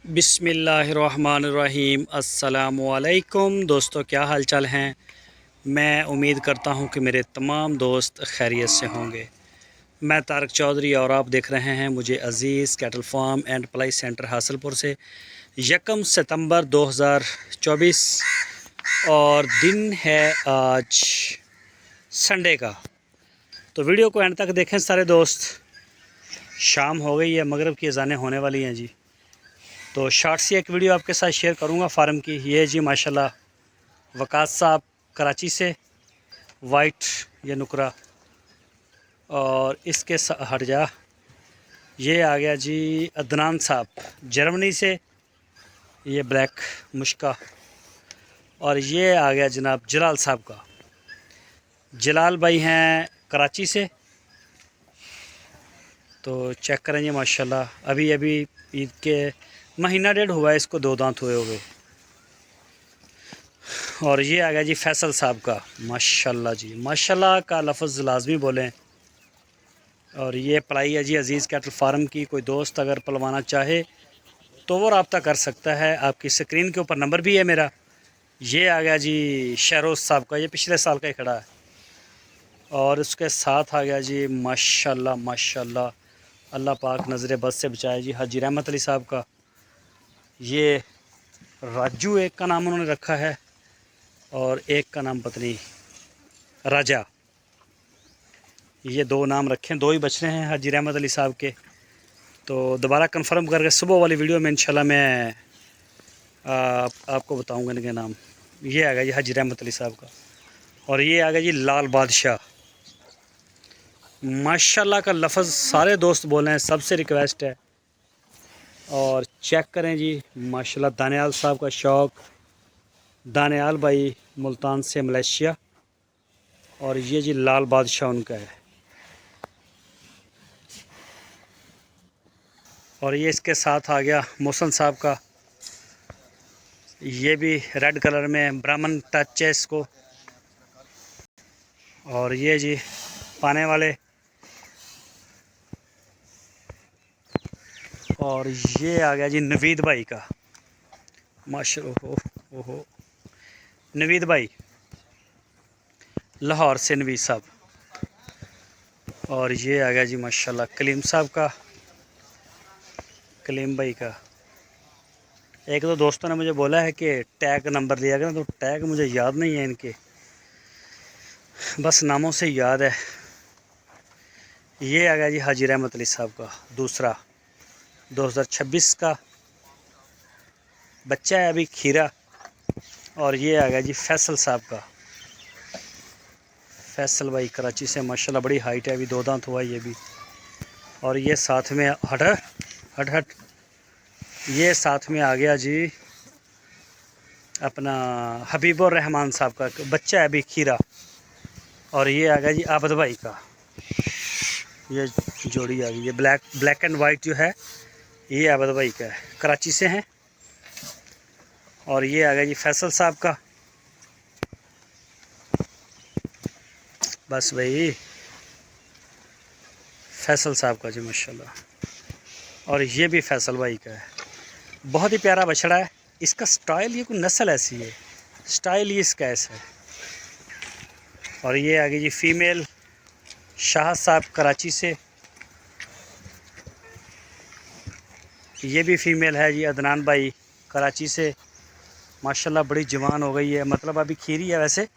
बिस्मिल्लाहिर्रहमानिर्रहीम अस्सलामुअलैकुम दोस्तों, क्या हाल चाल हैं। मैं उम्मीद करता हूं कि मेरे तमाम दोस्त खैरियत से होंगे। मैं तारक चौधरी और आप देख रहे हैं मुझे अज़ीज़ कैटल फार्म एंड पलाई सेंटर हासिलपुर से। 1 सितंबर 2024 और दिन है आज संडे का। तो वीडियो को एंड तक देखें सारे दोस्त। शाम हो गई है, मगरिब की अज़ानें होने वाली हैं जी। तो शॉर्ट सी एक वीडियो आपके साथ शेयर करूंगा फार्म की। ये जी माशाल्लाह वकास साहब कराची से, वाइट ये नुकरा। और इसके हट जा, ये आ गया जी अदनान साहब जर्मनी से, ये ब्लैक मुश्का। और ये आ गया जनाब जलाल साहब का। जलाल भाई हैं कराची से। तो चेक करें जी माशाल्लाह, अभी अभी ईद के महीना डेढ़ हुआ है इसको, 2 दांत हुए हुए। और ये आ गया जी फैसल साहब का। माशाल्लाह जी, माशाल्लाह का लफ्ज़ लाजमी बोलें। और ये पलाई है जी अज़ीज़ कैटल फार्म की। कोई दोस्त अगर पलवाना चाहे तो वो रब्ता कर सकता है। आपकी स्क्रीन के ऊपर नंबर भी है मेरा। ये आ गया जी शहरोज़ साहब का, ये पिछले साल का ही खड़ा है। और उसके साथ आ गया जी माशाल्लाह माशाल्लाह, अल्लाह पाक नज़र बद से बचाए जी हाजी रहमत अली साहब का। ये राजू एक का नाम उन्होंने रखा है और एक का नाम पत्नी राजा। ये 2 नाम रखे हैं, 2 ही बच रहे हैं हाजी रहमत अली साहब के। तो दोबारा कंफर्म करके सुबह वाली वीडियो में इंशाल्लाह मैं आपको बताऊंगा इनके नाम। ये आ गया जी हाजी रहमत अली साहब का। और ये आ गया जी लाल बादशाह। माशाल्लाह का लफ्ज़ सारे दोस्त बोल रहे हैं, सबसे रिक्वेस्ट है। और चेक करें जी माशाल्लाह, दानियाल साहब का शौक़, दानियाल भाई मुल्तान से मलेशिया। और ये जी लाल बादशाह उनका है। और ये इसके साथ आ गया मोहसन साहब का। ये भी रेड कलर में ब्राह्मण टच है इसको। और ये जी पाने वाले। और ये आ गया जी नवीद भाई का। माशाल्लाह, ओहो नवीद भाई लाहौर से, नवीद साहब। और ये आ गया जी माशाल्लाह कलीम साहब का, कलीम भाई का। एक दो दोस्तों ने मुझे बोला है कि टैग नंबर लिया करें, तो टैग मुझे याद नहीं है इनके, बस नामों से याद है। ये आ गया जी हाजी रहमत अली साहब का दूसरा, 2026 का बच्चा है अभी, खीरा। और ये आ गया जी फैसल साहब का। फैसल भाई कराची से, माशाल्लाह बड़ी हाइट है, अभी 2 दांत हुआ ये भी। और ये साथ में हट हट हट, ये साथ में आ गया जी अपना हबीबुर रहमान साहब का बच्चा है अभी, खीरा। और ये आ गया जी आबद भाई का। ये जोड़ी आ गई, ये ब्लैक एंड वाइट जो है, ये आबद भाई का है, कराची से हैं। और ये आ गया जी फैसल साहब का। बस भाई फैसल साहब का जी माशाल्लाह। और ये भी फैसल भाई का है, बहुत ही प्यारा बछड़ा है। इसका स्टाइल, ये कोई नस्ल ऐसी है, स्टाइल ही इसका ऐसा है। और ये आ गई जी फीमेल शाह साहब कराची से। ये भी फीमेल है जी अदनान भाई कराची से। माशाल्लाह बड़ी जवान हो गई है, मतलब अभी खीरी है वैसे,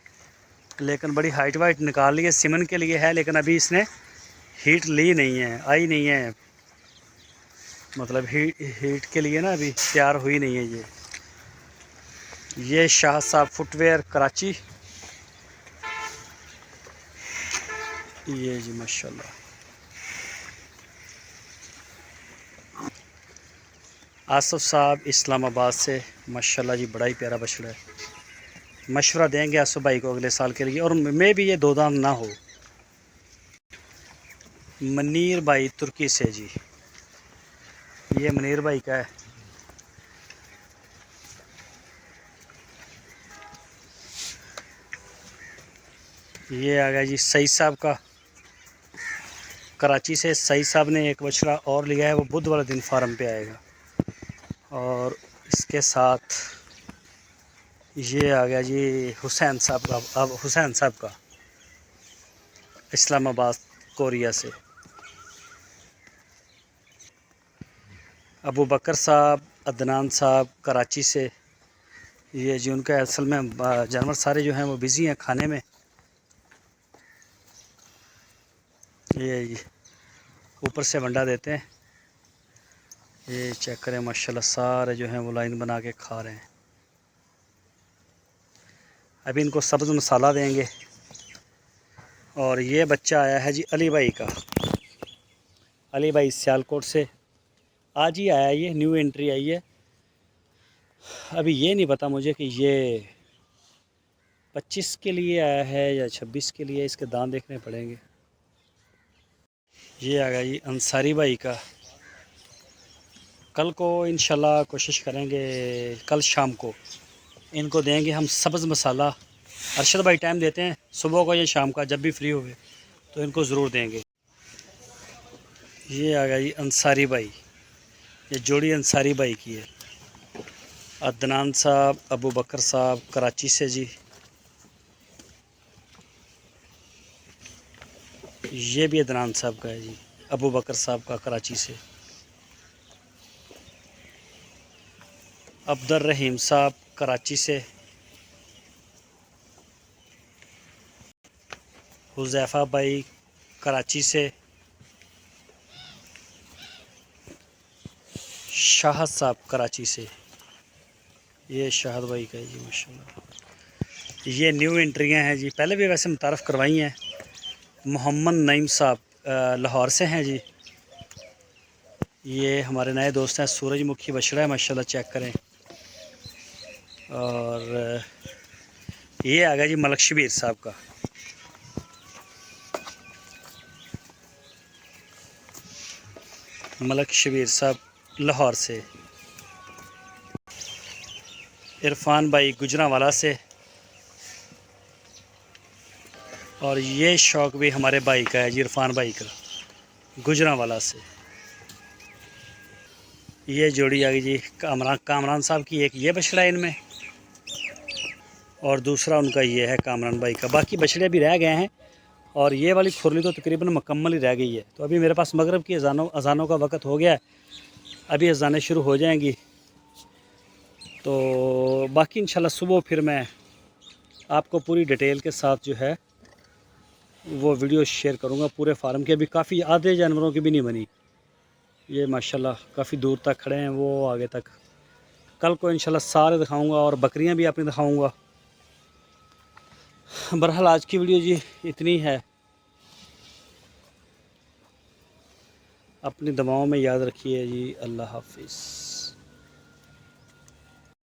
लेकिन बड़ी हाइट वाइट निकाल ली है, सिमन के लिए है। लेकिन अभी इसने हीट ली नहीं है, आई नहीं है, मतलब हीट के लिए ना अभी तैयार हुई नहीं है ये शाह साहब फुटवेयर कराची। ये जी माशाल्लाह आसफ साहब इस्लामाबाद से, माशाल्लाह जी बड़ा ही प्यारा बछड़ा है। मशवरा देंगे आसफ भाई को अगले साल के लिए, और मैं भी ये 2 दांत ना हो। मनीर भाई तुर्की से जी, ये मनीर भाई का है। ये आ गया जी सईद साहब का कराची से। सईद साहब ने एक बछड़ा और लिया है, वो बुध वाले दिन फार्म पे आएगा। और इसके साथ ये आ गया जी हुसैन साहब का, अब हुसैन साहब का इस्लामाबाद कोरिया से। अबू बकर साहब, अदनान साहब कराची से। ये जी उनका असल में जानवर सारे जो हैं वो बिज़ी हैं खाने में। ये जी ऊपर से वंडा देते हैं। ये चेक करें माशाल्लाह, सारे जो हैं वो लाइन बना के खा रहे हैं। अभी इनको सब्ज़ मसाला देंगे। और ये बच्चा आया है जी अली भाई का, अली भाई सियालकोट से। आज ही आया, ये न्यू एंट्री आई है। अभी ये नहीं पता मुझे कि ये 25 के लिए आया है या 26 के लिए, इसके दांत देखने पड़ेंगे। ये आ गया जी अंसारी भाई का। कल को इंशाल्लाह कोशिश करेंगे, कल शाम को इनको देंगे हम सब्ज़ मसाला। अरशद भाई टाइम देते हैं सुबह को या शाम का, जब भी फ्री हुए तो इनको ज़रूर देंगे। ये आ गया जी अंसारी भाई, ये जोड़ी अंसारी भाई की है। अदनान साहब, अबू बकर साहब कराची से जी। ये भी अदनान साहब का है जी, अबू बकर साहब का कराची से। अब्दुल रहीम साहब कराची से। हुज़ैफ़ा भाई कराची से। शाहद साहब कराची से। ये शाहद भाई का है जी माशाल्लाह। ये न्यू एंट्रियां हैं जी, पहले भी वैसे मुतारफ़ करवाई हैं। मोहम्मद नईम साहब लाहौर से हैं जी। ये हमारे नए दोस्त हैं। सूरजमुखी बछड़ा है माशाल्लाह, चेक करें। और ये आ गया जी मलक शबीर साहब का। मलक शबीर साहब लाहौर से। इरफान भाई गुजरांवाला से। और ये शौक़ भी हमारे भाई का है जी, इरफान भाई का, गुजरांवाला से। ये जोड़ी आ गई जी कामरान साहब की। एक ये बछड़ा है इनमें, और दूसरा उनका ये है कामरान भाई का। बाकी बछड़े भी रह गए हैं, और ये वाली खुरली तो तकरीबन मुकम्मल ही रह गई है। तो अभी मेरे पास मगरिब की अज़ानों का वक़्त हो गया है, अभी अज़ानें शुरू हो जाएंगी। तो बाकी इंशाल्लाह सुबह फिर मैं आपको पूरी डिटेल के साथ जो है वो वीडियो शेयर करूँगा पूरे फार्म के। अभी काफ़ी आधे जानवरों की भी नहीं बनी। ये माशाल्लाह काफ़ी दूर तक खड़े हैं, वो आगे तक। कल को इंशाल्लाह सारे दिखाऊंगा, और बकरियां भी आपने दिखाऊंगा। बहरहाल आज की वीडियो जी इतनी है। अपनी दवाओं में याद रखिए जी। अल्लाह हाफिज़।